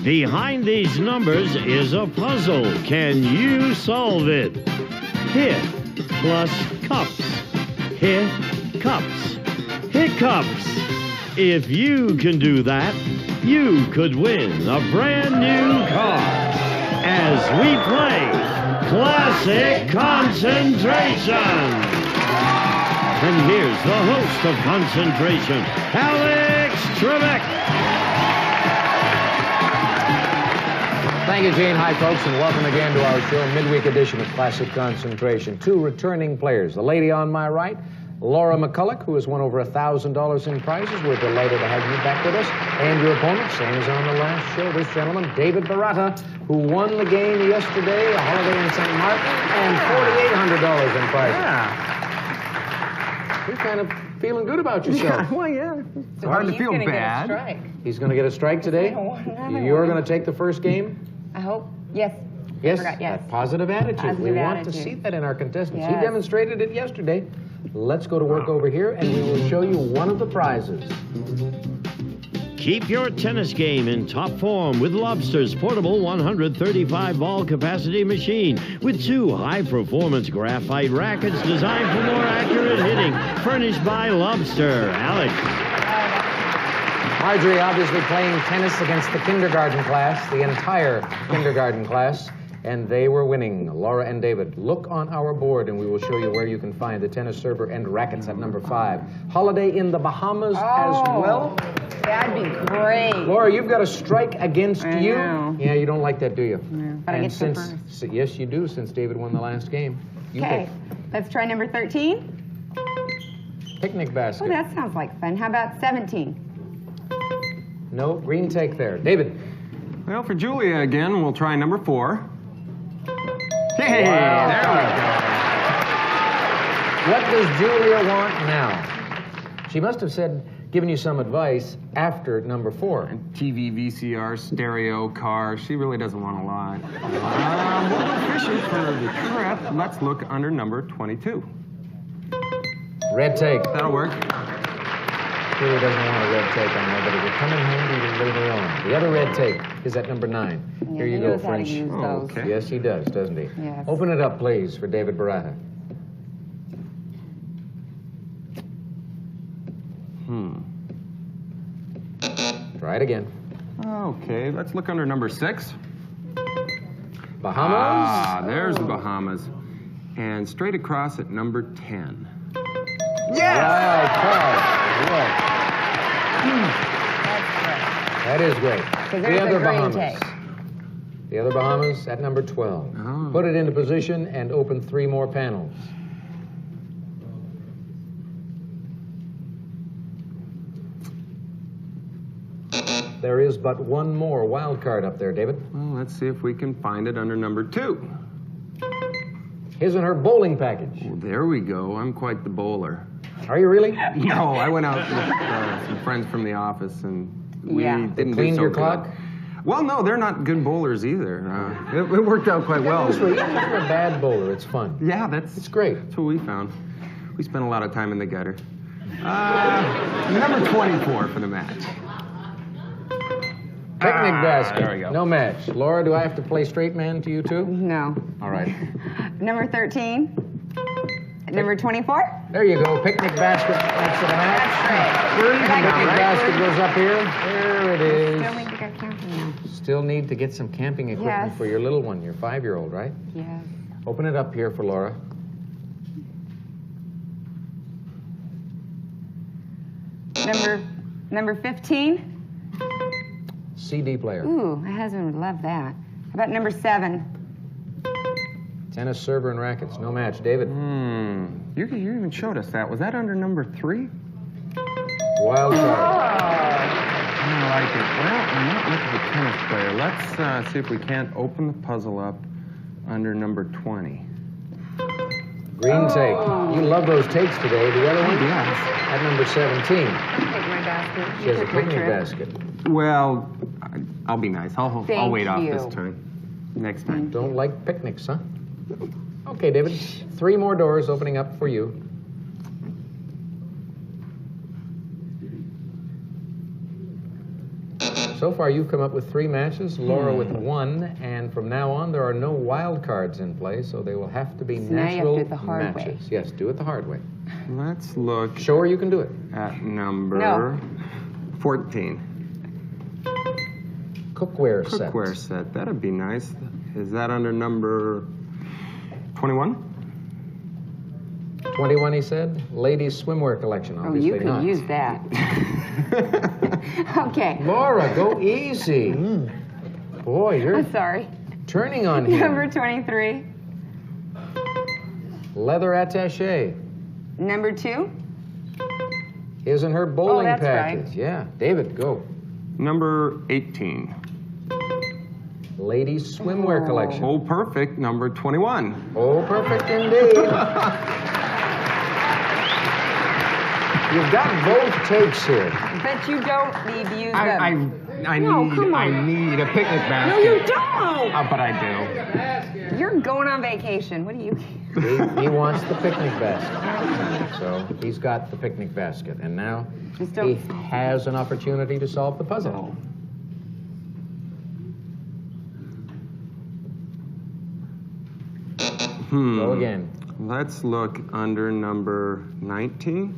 Behind these numbers is a puzzle. Can you solve it? Hit plus cups. Hiccups. Hiccups. If you can do that, you could win a brand new car as we play Classic Concentration. And here's the host of Concentration, Alex Trebek. Thank you, Gene. Hi, folks, and welcome again to our show, midweek edition of Classic Concentration. Two returning players. The lady on my right, Laura McCulloch, who has won over $1,000 in prizes. We're delighted to have you back with us. And your opponent, same as on the last show, this gentleman, David Barata, who won the game yesterday, a holiday in St. Martin, and $4,800 in prizes. Yeah. You're kind of feeling good about yourself. Yeah, well, yeah. It's hard to feel bad. He's going to get a strike today? You're going to take the first game? I hope. Yes. Yes? I forgot, yes. That positive attitude. We want to see that in our contestants. He demonstrated it yesterday. Let's go to work over here, and we will show you one of the prizes. Keep your tennis game in top form with Lobster's portable 135-ball capacity machine with two high-performance graphite rackets designed for more accurate hitting, furnished by Lobster. Alex. Marjorie obviously playing tennis against the kindergarten class, the entire kindergarten class, and they were winning. Laura and David, look on our board, and we will show you where you can find the tennis server and rackets at number 5. Holiday in the Bahamas as well. That'd be great. Laura, you've got a strike against you. Know. Yeah, you don't like that, do you? No, but I get to first. Yes, you do, since David won the last game. Okay, let's try number 13. Picnic basket. Oh, that sounds like fun. How about 17? No, green take there. David. Well, for Julia again, we'll try number 4. Hey, Wow. there we go. What does Julia want now? She must have given you some advice after number 4. TV, VCR, stereo, car. She really doesn't want a lot. We'll go fishing for the trip. Let's look under number 22. Red take. That'll work. Julia doesn't want a red take on there, but it will come in handy later on. The other red take is at number 9. Yeah, Here you go, French. Use those. Okay. Yes, he does, doesn't he? Yes. Open it up, please, for David Barata. Try it again. Okay, let's look under number 6. Bahamas. Ah, there's the Bahamas. And straight across at number 10. Wild card. Yeah. That is great. The other Bahamas. The other Bahamas at number 12. Oh. Put it into position and open 3 more panels. There is but one more wild card up there, David. Well, let's see if we can find it under number 2. His and her bowling package. Well, there we go. I'm quite the bowler. Are you really? No, I went out with some friends from the office, and we didn't Cleaned do so your good. clock? Well, no, they're not good bowlers either. It worked out quite well. This way, even if you're a bad bowler, it's fun. Yeah, It's great. that's what we found. We spent a lot of time in the gutter. Number 24 for the match. Picnic basket. There we go. No match. Laura, do I have to play straight man to you too? No. All right. Number 13. Number 24. There you go. Picnic basket next to the match. That's Picnic right. basket goes up here. There it is. Still need to go camping now. Still need to get some camping equipment Yes. for your little one, your 5-year-old, right? Yes. Open it up here for Laura. Number 15. CD player. Ooh, my husband would love that. How about number 7? Tennis server and rackets. No match. David. You even showed us that. Was that under number 3? Wild card. I like it. Well, I'm not much of a tennis player. Let's see if we can't open the puzzle up under number 20. Green take. You love those takes today. The other one? Yes. At number 17. Take my basket. She has a picnic basket. Well, I'll be nice. I'll Thank wait off you. this time. Next time. Don't like picnics, huh? Okay, David. 3 more doors opening up for you. So far, you've come up with 3 matches, Laura with 1, and from now on, there are no wild cards in play, so they will have to be So now you have to natural do it the hard way. matches. Yes, do it the hard way. Let's look Show her you can do it. at number No. 14. Cookware set. Cookware set. That'd be nice. Is that under number 21? 21, he said. Ladies' swimwear collection. Oh, Obviously you could not. use that. Okay. Laura, go easy. Boy, you're I'm sorry. turning on him. Number 23. Leather attaché. Number 2. His and her bowling that's package. right. Yeah. David, go. Number 18. Ladies' swimwear Oh. collection. Oh, perfect. Number 21. Oh, perfect indeed. You've got both takes here. But you don't need to use I them. No, come on. need a picnic basket. No, you don't. But I You're going on vacation. What do you... He wants the picnic basket. So he's got the picnic basket. And now Just he don't- has an opportunity to solve the puzzle. Go again. Let's look under number 19.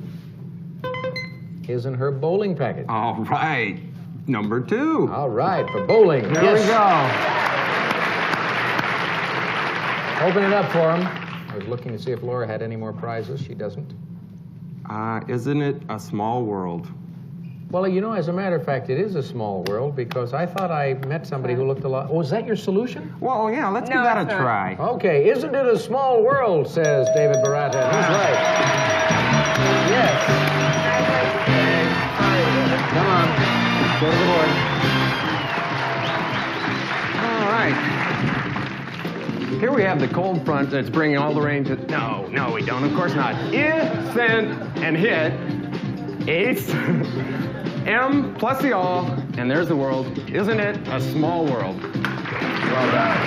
His and her bowling package. All right. Number 2. All right, for bowling. There Yes. we go. Open it up for him. I was looking to see if Laura had any more prizes. She doesn't. Isn't it a small world? Well, you know, as a matter of fact, it is a small world because I thought I met somebody who looked a lot. Oh, is that your solution? Well, yeah, let's No, give that a it's not. try. Okay, isn't it a small world, says David Barata. He's right. Yes. Come on, go to the board. All right. Here we have the cold front that's bringing all the rain to... No, we don't. Of course not. If, send, and hit. Eighth. M plus the all, and there's the world. Isn't it a small world? Well done.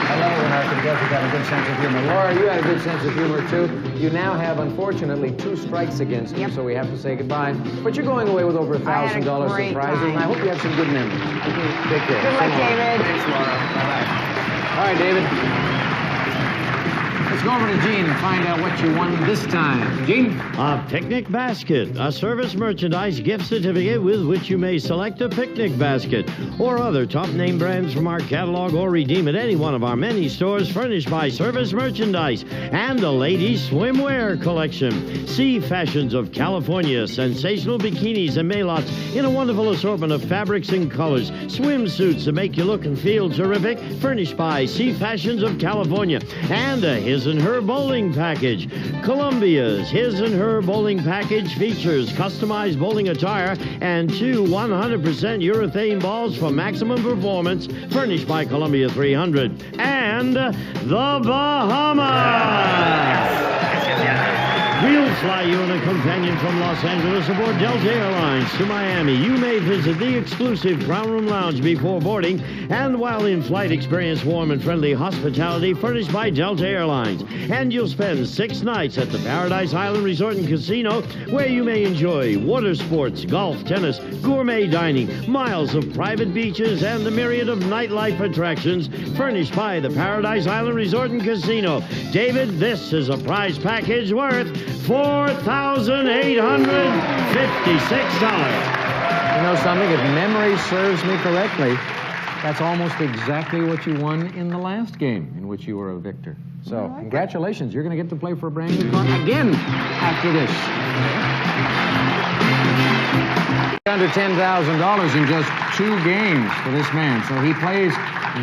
I love it when our contestants have a good sense of humor. Laura, you had a good sense of humor, too. You now have, unfortunately, 2 strikes against you, so we have to say goodbye. But you're going away with over $1,000 in great prizes, and I hope you have some good memories. Take care. Good luck, David. Thanks, Laura. Bye-bye. All right, David. Let's go over to Gene and find out what you won this time. Gene? A picnic basket, a service merchandise gift certificate with which you may select a picnic basket or other top name brands from our catalog or redeem at any one of our many stores furnished by Service Merchandise, and a ladies' swimwear collection. See Fashions of California, sensational bikinis and mailots in a wonderful assortment of fabrics and colors, swimsuits that make you look and feel terrific, furnished by See Fashions of California, and a His and Her bowling package. Columbia's His and Her bowling package features customized bowling attire and 2 100% urethane balls for maximum performance, furnished by Columbia 300. And the Bahamas! We'll fly you in a companion from Los Angeles aboard Delta Airlines to Miami. You may visit the exclusive Crown Room Lounge before boarding, and while in flight, experience warm and friendly hospitality furnished by Delta Airlines. And you'll spend 6 nights at the Paradise Island Resort and Casino, where you may enjoy water sports, golf, tennis, gourmet dining, miles of private beaches, and the myriad of nightlife attractions furnished by the Paradise Island Resort and Casino. David, this is a prize package worth $4,856. You know something? If memory serves me correctly, that's almost exactly what you won in the last game in which you were a victor. So, congratulations. You're going to get to play for a brand new car again after this. Under $10,000 in just 2 games for this man. So he plays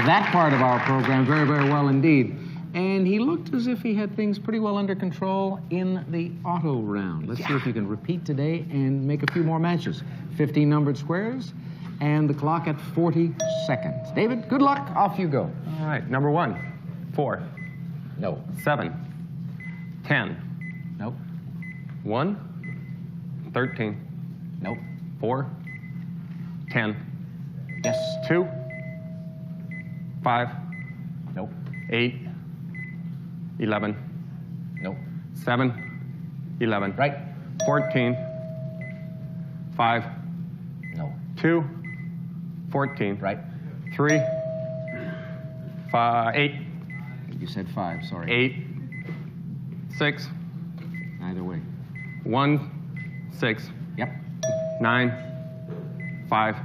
that part of our program very, very well indeed. And he looked as if he had things pretty well under control in the auto round. Let's see if you can repeat today and make a few more matches. 15 numbered squares and the clock at 40 seconds. David, good luck. Off you go. All right. Number 1, 4, No. 7, 10, Nope. 1, 13, Nope. 4, 10, Yes. 2, 5, Nope. 8, 11, Nope. 7, 11, Right. 14, 5, No. 2, 14. Right. 3, 5, 8. You said 5, sorry. 8, 6, Either way. 1, 6, Yep. 9, 5.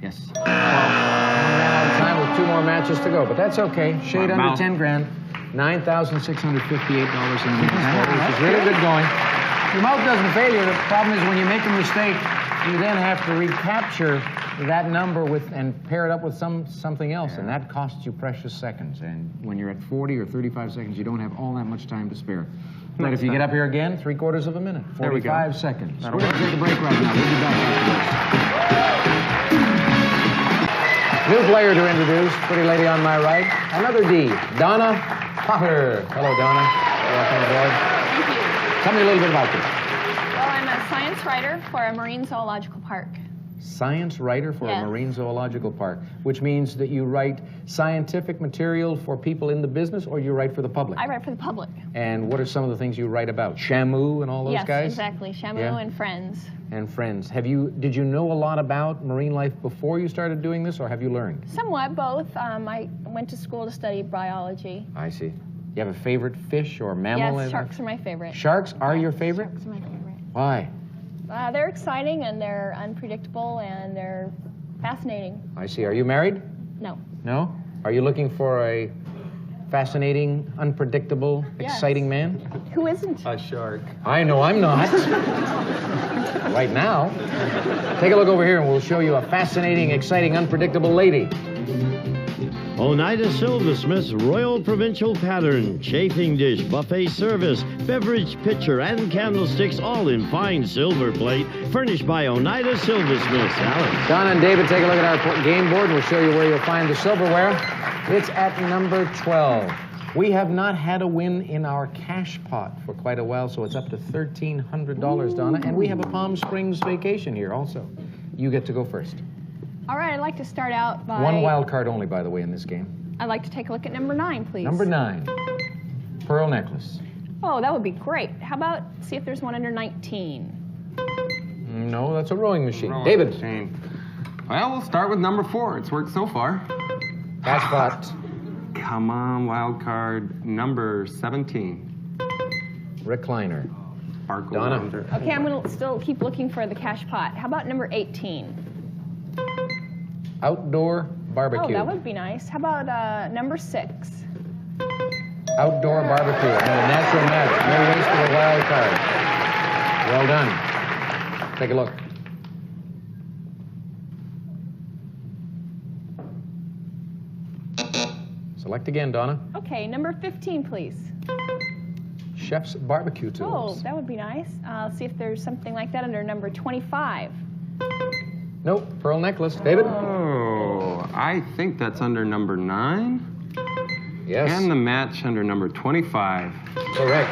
Yes. Well, ran out of time with 2 more matches to go, but that's okay. Shade My under mouth. 10 grand. $9,658 in the bank, which is really good going. Your mouth doesn't fail you. The problem is when you make a mistake, you then have to recapture that number and pair it up with something else, and that costs you precious seconds. And when you're at 40 or 35 seconds, you don't have all that much time to spare. But if you get up here again, 3/4 of a minute, There we go. 45 seconds. That'll We're going to work. take a break right now. We'll be back after this. New player to introduce, pretty lady on my right, another D, Donna Potter. Hello, Donna. Welcome aboard. Thank you. Tell me a little bit about this. Well, I'm a science writer for a marine zoological park. Science writer for Yes. a marine zoological park, which means that you write scientific material for people in the business, or you write for the public? I write for the public. And what are some of the things you write about? Shamu and all those Yes, guys? exactly. Shamu Yeah. and friends. And friends. Did you know a lot about marine life before you started doing this, or have you learned? Somewhat both. I went to school to study biology. I see. You have a favorite fish or mammal? Yes, sharks are my favorite. Sharks are your favorite? Sharks are my favorite. Why? They're exciting and they're unpredictable and they're fascinating. I see. Are you married? No. No? Are you looking for a fascinating, unpredictable, Yes. exciting man? Who isn't? A shark. I know I'm not. Right now. Take a look over here and we'll show you a fascinating, exciting, unpredictable lady. Oneida Silversmith's Royal Provincial Pattern, chafing dish, buffet service, beverage pitcher, and candlesticks, all in fine silver plate, furnished by Oneida Silversmiths. Alex. Donna and David, take a look at our game board and we'll show you where you'll find the silverware. It's at number 12. We have not had a win in our cash pot for quite a while, so it's up to $1,300, Donna. And we have a Palm Springs vacation here also. You get to go first. All right, I'd like to start out by... One wild card only, by the way, in this game. I'd like to take a look at number 9, please. Number 9, pearl necklace. Oh, that would be great. How about see if there's one under 19? No, that's a rowing machine. Rolling David. machine. Well, we'll start with number 4. It's worked so far. Cash pot. Come on, wild card number 17. Recliner. Sparkle Donna. wonder. Okay, I'm going to still keep looking for the cash pot. How about number 18? Outdoor barbecue. Oh, that would be nice. How about number 6? Outdoor barbecue and a natural match. No waste of a wild card. Well done. Take a look. Select again, Donna. Okay, number 15, please. Chef's barbecue Oh, tools. that would be nice. See if there's something like that under number 25. Nope, pearl necklace. David? Oh, I think that's under number 9. Yes. And the match under number 25. Correct.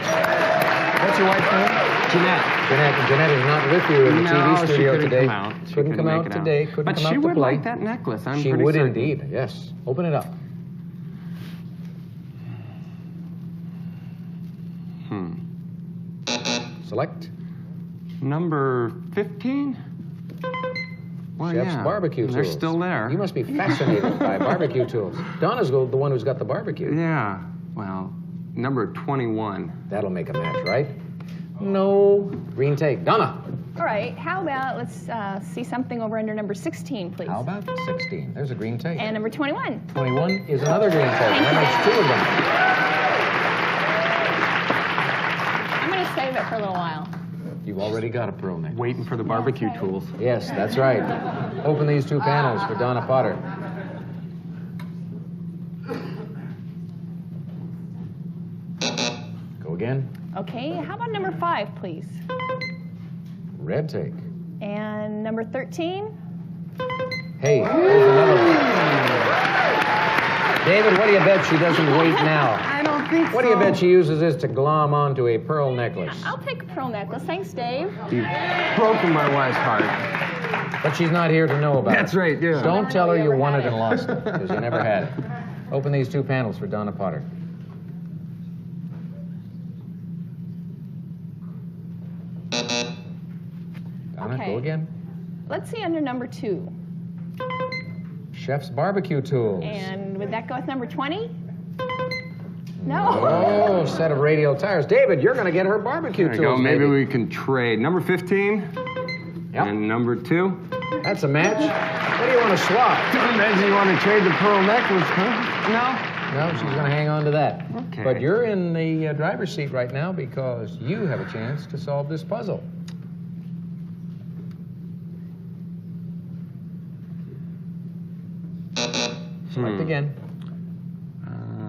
What's your wife's name? Jeanette. Jeanette is not with you in the No, TV she studio couldn't today. come out. She Couldn't come make out it today. Couldn't but come she out to would play. like that necklace. I'm She pretty would certain. indeed. Yes. Open it up. Select. Number 15? Well, Chef's yeah. barbecue tools. They're still there. You must be fascinated by barbecue tools. Donna's the one who's got the barbecue. Yeah. Well, number 21. That'll make a match, right? No. Green take. Donna. All right, how about let's see something over under number 16, please. How about 16? There's a green take. And number 21. 21 is another green take. That makes 2 of them. I'm going to save it for a little while. You've already got a pearl necklace. Waiting for the barbecue Okay. tools. Yes, that's right. Open these 2 panels for Donna Potter. Go again. Okay, how about number 5, please? Red take. And number 13? Hey, here's another one. David, what do you bet she doesn't wait now? I don't think What do you bet she uses this to glom onto a pearl necklace? I'll take a pearl necklace. Thanks, Dave. You've broken my wife's heart. But she's not here to know about it. That's right, yeah. Don't tell her you you ever won had it and it. lost it, because you never had it. Open these 2 panels for Donna Potter. Donna, Okay. go again. Let's see under number 2. Chef's barbecue tools. And would that go with number 20? No. Oh, set of radial tires. David, you're going to get her barbecue There you tools. go. Maybe we can trade. Number 15 Yep. and number 2. That's a match. What do you want to swap? Imagine you want to trade the pearl necklace, huh? No, she's going to hang on to that. Okay. But you're in the driver's seat right now because you have a chance to solve this puzzle. Select again.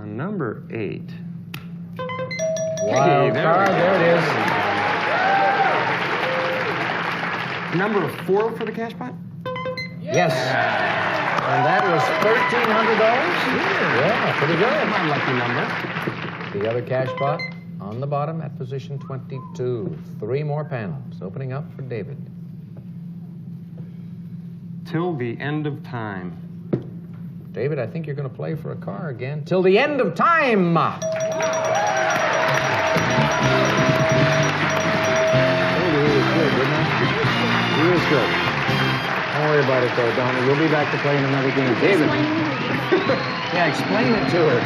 Number 8. Wild there card, we go. there it is. Number 4 for the cash pot? Yes. And that was $1,300? Yeah, pretty good. My lucky number. The other cash pot on the bottom at position 22. 3 more panels opening up for David. Till the end of time. David, I think you're going to play for a car again. Till the end of time! Oh, he was good, didn't he? He was good. Don't worry about it, though, Donna. You'll be back to play in another game. David. Yeah, explain it to her.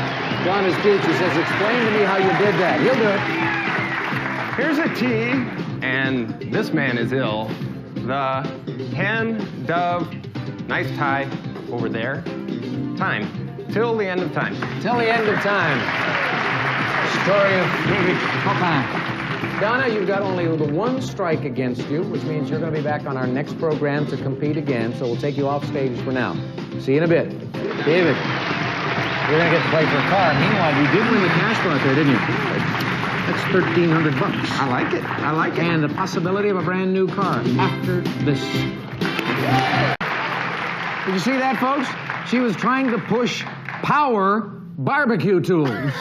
Donna's teacher says, explain to me how you did that. He'll do it. Here's a T, and this man is ill. The hen, dove, nice tie over there. Time. Till the end of time. Till the end of time. Story of David Chopin. Donna, you've got only the 1 strike against you, which means you're going to be back on our next program to compete again, so we'll take you off stage for now. See you in a bit. David, you're going to get to play for a car. Meanwhile, you did win the cash pot there, didn't you? That's $1,300. I like it. I like it. And the possibility of a brand new car after this. Did you see that, folks? She was trying to push power barbecue tools. Yeah.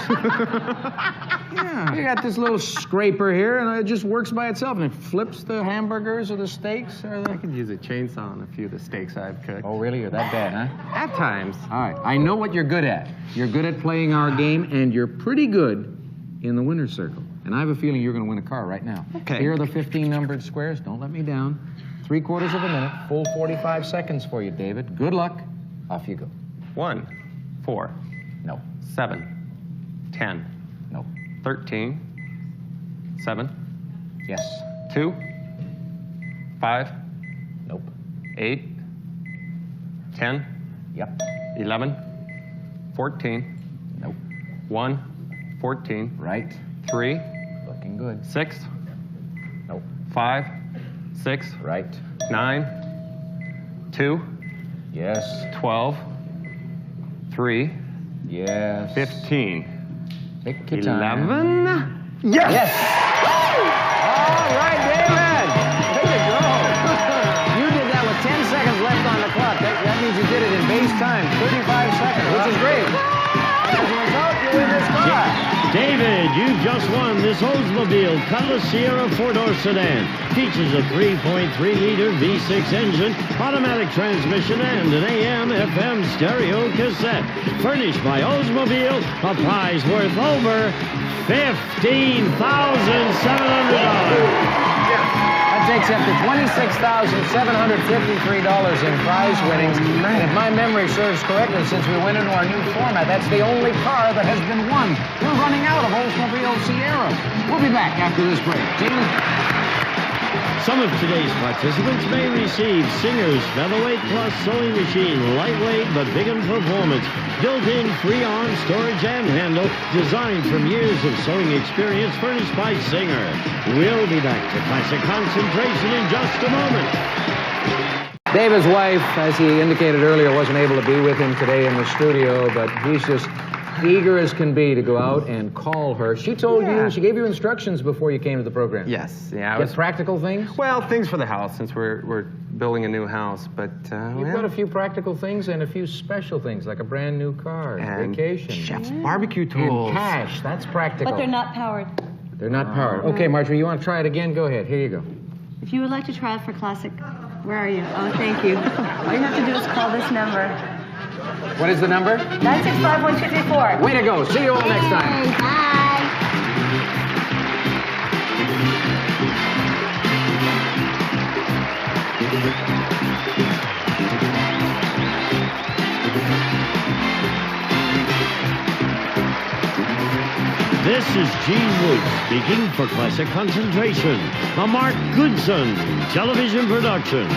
You got this little scraper here, and it just works by itself, and it flips the hamburgers or the steaks. I could use a chainsaw on a few of the steaks I've cooked. Oh, really? You're that bad, huh? At times. All right. I know what you're good at. You're good at playing our game, and you're pretty good in the winner's circle. And I have a feeling you're going to win a car right now. Okay. Here are the 15 numbered squares. Don't let me down. 3/4 of a minute. Full 45 seconds for you, David. Good luck. Off you go. 1, 4, No. 7, 10, No. 13, 7, Yes. 2, 5, Nope. 8, 10, Yep. 11, 14, Nope. 1, 14, Right. 3, Looking good. 6, Nope. 5, 6, Right. 9, 2, Yes. 12, 3, Yes. 15, Take your time. 11. Yes! Yes. All right, David. Way to go. You did that with 10 seconds left on the clock. That means you did it in base time, 35 seconds, which is great. And as a result, you win this car. David, you've just won this Oldsmobile Cutlass Sierra 4-door sedan. Features a 3.3-liter V6 engine, automatic transmission, and an AM/FM stereo cassette. Furnished by Oldsmobile, a prize worth over $15,700. That takes up to $26,753 in prize winnings. And if my memory serves correctly, since we went into our new format, that's the only car that has been won. We're running out of Oldsmobile Sierra. We'll be back after this break. Gene? Some of today's participants may receive Singer's Featherweight Plus sewing machine, lightweight but big in performance, built-in free-arm storage and handle, designed from years of sewing experience, furnished by Singer. We'll be back to Classic Concentration in just a moment. David's wife, as he indicated earlier, wasn't able to be with him today in the studio, but he's just eager as can be to go out and call her. She told you, she gave you instructions before you came to the program. Yes, yeah. Get practical things? Well, things for the house, since we're building a new house, but You've got a few practical things and a few special things, like a brand new car, and vacation. chef's barbecue tools. And cash, that's practical. But they're not powered. They're not powered. Okay, Marjorie, you want to try it again? Go ahead. Here you go. If you would like to try it for Classic, where are you? Oh, thank you. All you have to do is call this number. What is the number? 965-1234. Way to go. See you all next time. Bye. This is Gene Wood speaking for Classic Concentration, a Mark Goodson television production.